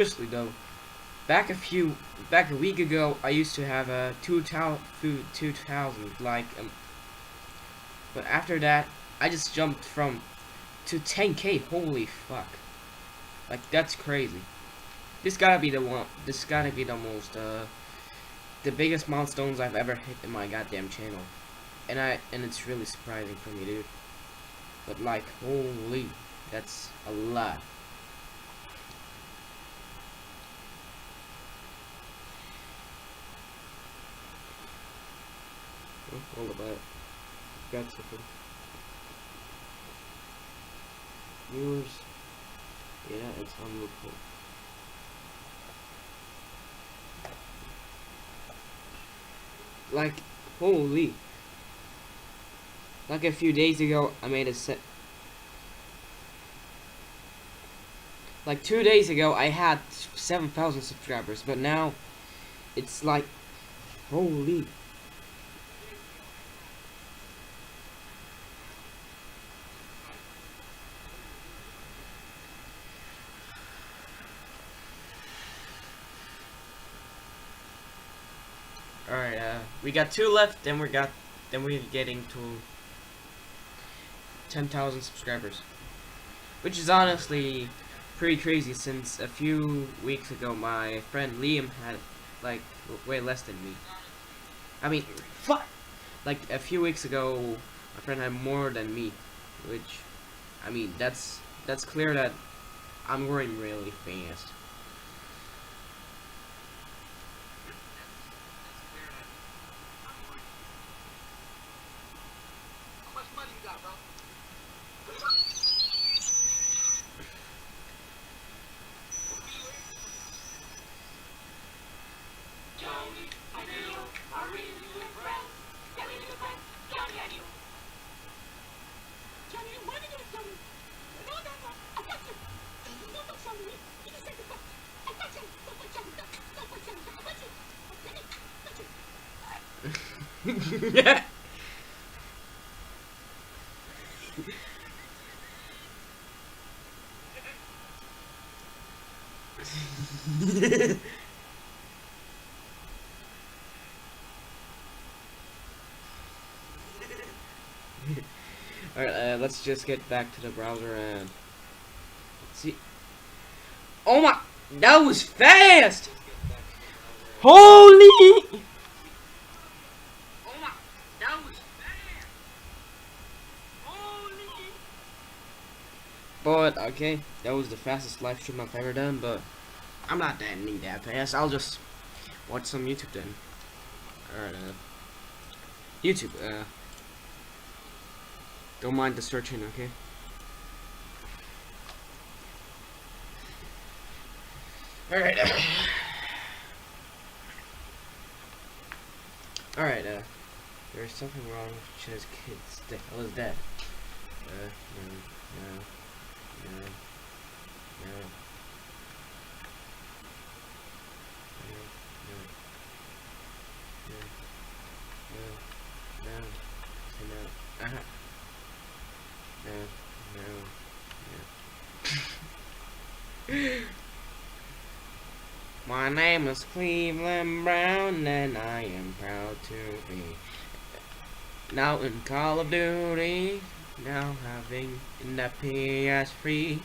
Seriously though, back a week ago, I used to have a 2,000 like, but after that, I just jumped from to 10K. Holy fuck! Like that's crazy. This gotta be the one. This gotta be the most, the biggest milestones I've ever hit in my goddamn channel, and it's really surprising for me, dude. But like, holy, that's a lot. Oh, all about it. Got something. Viewers. Yeah, it's unlookable. Like, holy. Like a few days ago, I made a set. Like 2 days ago, I had 7,000 subscribers, but now it's like, holy. Alright, we got 2 left, then we're getting to 10,000 subscribers. Which is honestly pretty crazy, since a few weeks ago my friend Liam had like way less than me. I mean, fuck! Like a few weeks ago my friend had more than me, which, I mean, that's clear that I'm growing really fast. Yeah. Alright, let's just get back to the browser and see. Oh my, that was fast! Holy! But okay, that was the fastest live stream I've ever done. But I'm not that fast. I'll just watch some YouTube then. Alright, YouTube. Don't mind the searching, okay? Alright. Alright, there's something wrong with Chess Kids. The hell is that? No. My name is Cleveland Brown, and I am proud to be now in Call of Duty, now having in the PS3.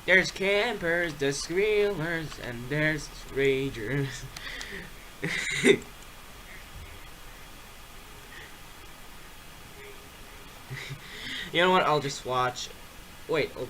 There's campers, there's squealers, and there's ragers. You know what? I'll just watch. Wait, hold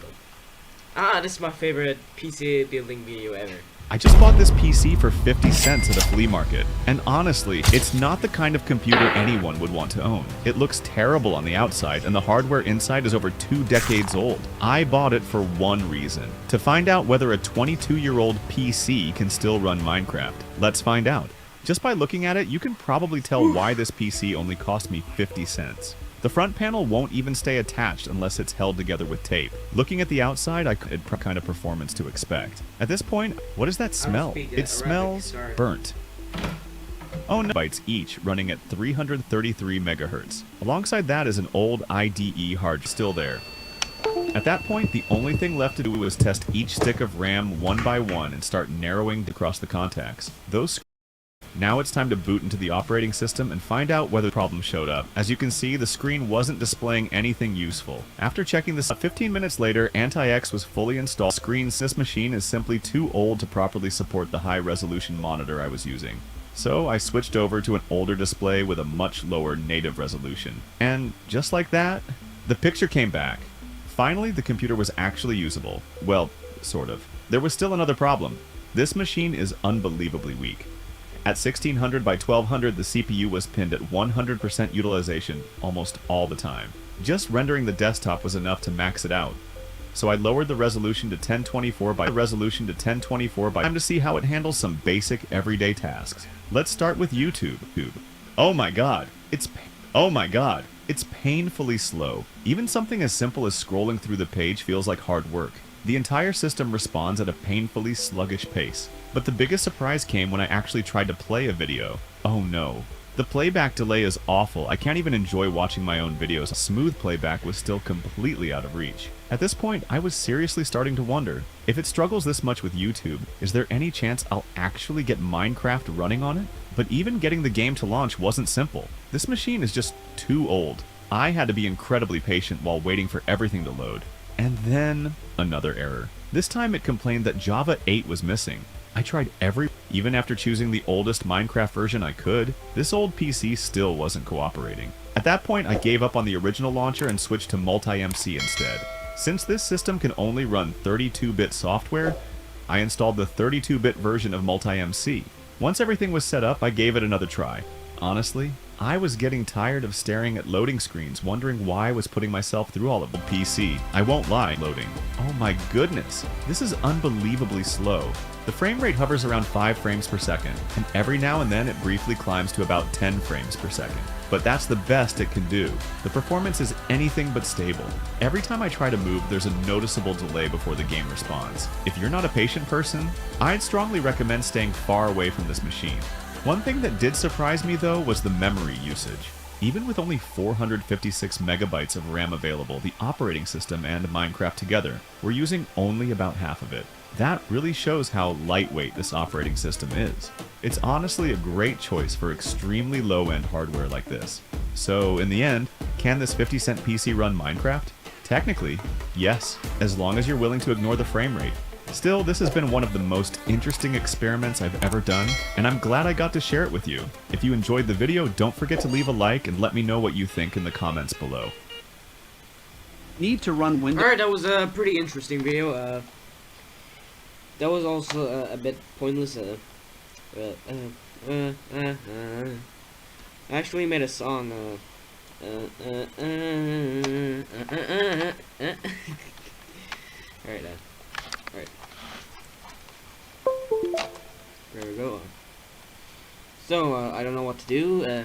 on. This is my favorite PC building video ever. I just bought this PC for 50 cents at a flea market, and honestly, it's not the kind of computer anyone would want to own. It looks terrible on the outside, and the hardware inside is over 2 decades old. I bought it for one reason: to find out whether a 22-year-old PC can still run Minecraft. Let's find out. Just by looking at it, you can probably tell why this PC only cost me 50 cents. The front panel won't even stay attached unless it's held together with tape. Looking at the outside, I could kind of performance to expect. At this point, what is that smell? It smells burnt. Oh no, bytes each, running at 333 megahertz. Alongside that is an old IDE hard still there. At that point, the only thing left to do was test each stick of RAM one by one and start narrowing across the contacts. Now it's time to boot into the operating system and find out whether the problem showed up. As you can see, the screen wasn't displaying anything useful. After checking this, 15 minutes later, Anti-X was fully installed. This machine is simply too old to properly support the high-resolution monitor I was using. So I switched over to an older display with a much lower native resolution. And just like that, the picture came back. Finally, the computer was actually usable. Well, sort of. There was still another problem. This machine is unbelievably weak. At 1600 by 1200, the CPU was pinned at 100% utilization almost all the time. Just rendering the desktop was enough to max it out. So I lowered the resolution to 1024 by time to see how it handles some basic everyday tasks. Let's start with YouTube. Oh my god, it's painfully slow. Even something as simple as scrolling through the page feels like hard work. The entire system responds at a painfully sluggish pace. But the biggest surprise came when I actually tried to play a video. Oh no. The playback delay is awful. I can't even enjoy watching my own videos. Smooth playback was still completely out of reach. At this point, I was seriously starting to wonder, if it struggles this much with YouTube, is there any chance I'll actually get Minecraft running on it? But even getting the game to launch wasn't simple. This machine is just too old. I had to be incredibly patient while waiting for everything to load. And then, another error. This time it complained that Java 8 was missing. I tried even after choosing the oldest Minecraft version I could, this old PC still wasn't cooperating. At that point, I gave up on the original launcher and switched to Multi-MC instead. Since this system can only run 32-bit software, I installed the 32-bit version of Multi-MC. Once everything was set up, I gave it another try. Honestly, I was getting tired of staring at loading screens, wondering why I was putting myself through all of the PC. I won't lie, loading. Oh my goodness, this is unbelievably slow. The frame rate hovers around 5 frames per second, and every now and then it briefly climbs to about 10 frames per second. But that's the best it can do. The performance is anything but stable. Every time I try to move, there's a noticeable delay before the game responds. If you're not a patient person, I'd strongly recommend staying far away from this machine. One thing that did surprise me though was the memory usage. Even with only 456 megabytes of RAM available, the operating system and Minecraft together were using only about half of it. That really shows how lightweight this operating system is. It's honestly a great choice for extremely low-end hardware like this. So in the end, can this 50-cent PC run Minecraft? Technically, yes, as long as you're willing to ignore the frame rate. Still, this has been one of the most interesting experiments I've ever done, and I'm glad I got to share it with you. If you enjoyed the video, don't forget to leave a like and let me know what you think in the comments below. Need to run Windows. Alright, that was a pretty interesting video. That was also a bit pointless. I actually made a song. Alright, alright. There we go. So, I don't know what to do.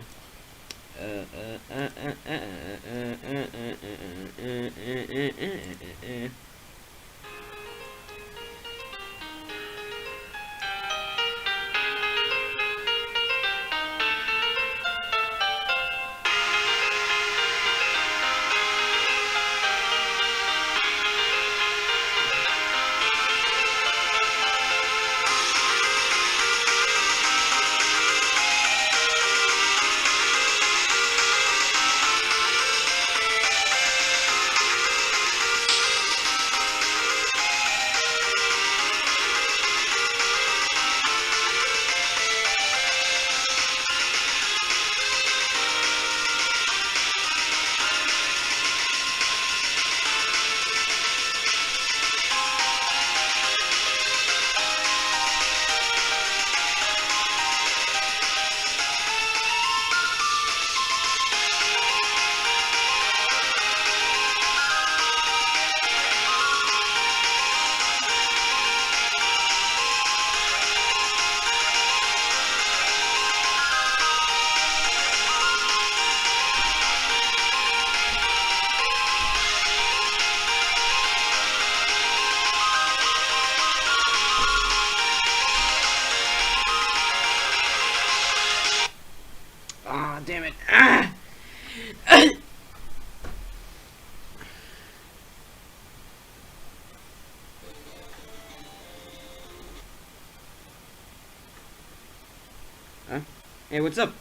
Huh? Hey, what's up?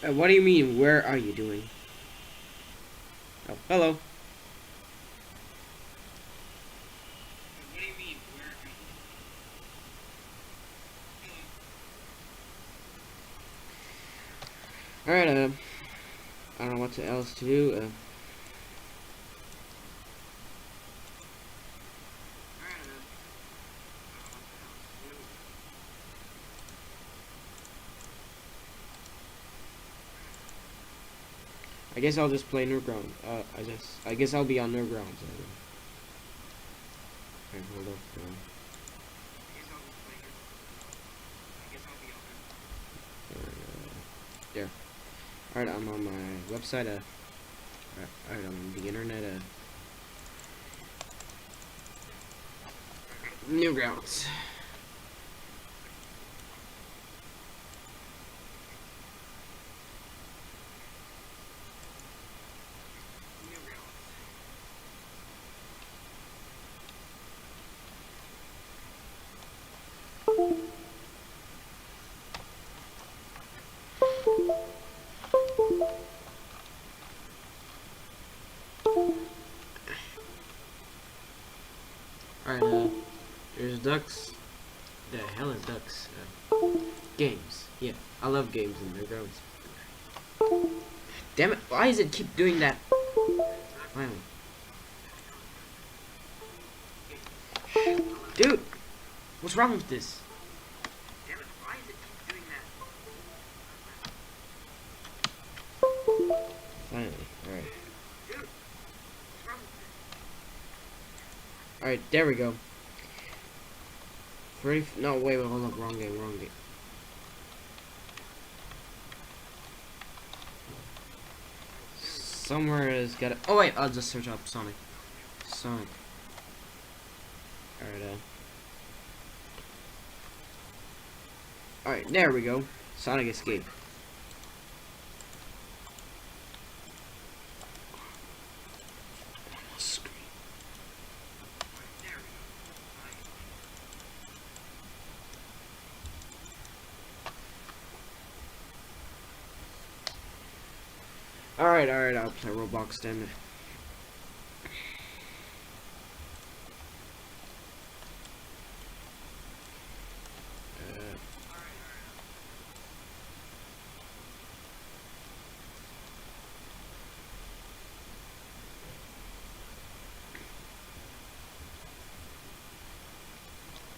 What do you mean, where are you doing? Oh, hello. What do you mean, where are you? Alright, I don't know what else to do. I guess I'll just play Newgrounds. I guess I'll be on Newgrounds. Okay, hold up. There. Alright, I'm on my website. Alright, I'm on the internet. Newgrounds. Alright, there's ducks. The hell is ducks? Games. Yeah, I love games in Newgrounds. Damn it, why does it keep doing that? Finally. Dude, what's wrong with this? Damn it, why does it keep doing that? Finally, alright. Alright, there we go. Ready? No, wait, hold up, wrong game. Somewhere is gotta. Oh wait, I'll just search up Sonic. Alright, alright, there we go. Sonic Escape. Alright, I'll play Roblox then.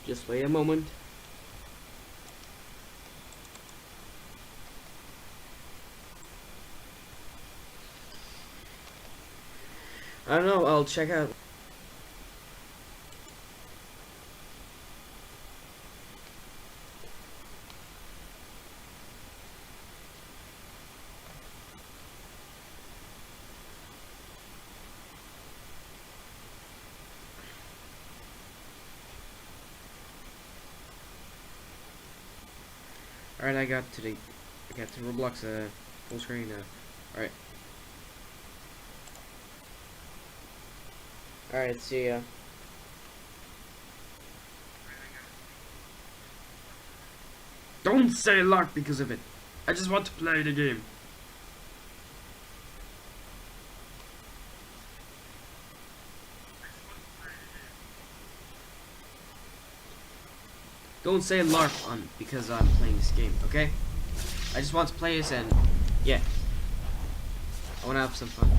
Just wait a moment. I don't know, I'll check out. Alright, I got to Roblox full screen now. Alright. Alright, see ya. Don't say lock because of it. I just want to play the game. Don't say LARP on because I'm playing this game, okay? I just want to play this and yeah. I wanna have some fun.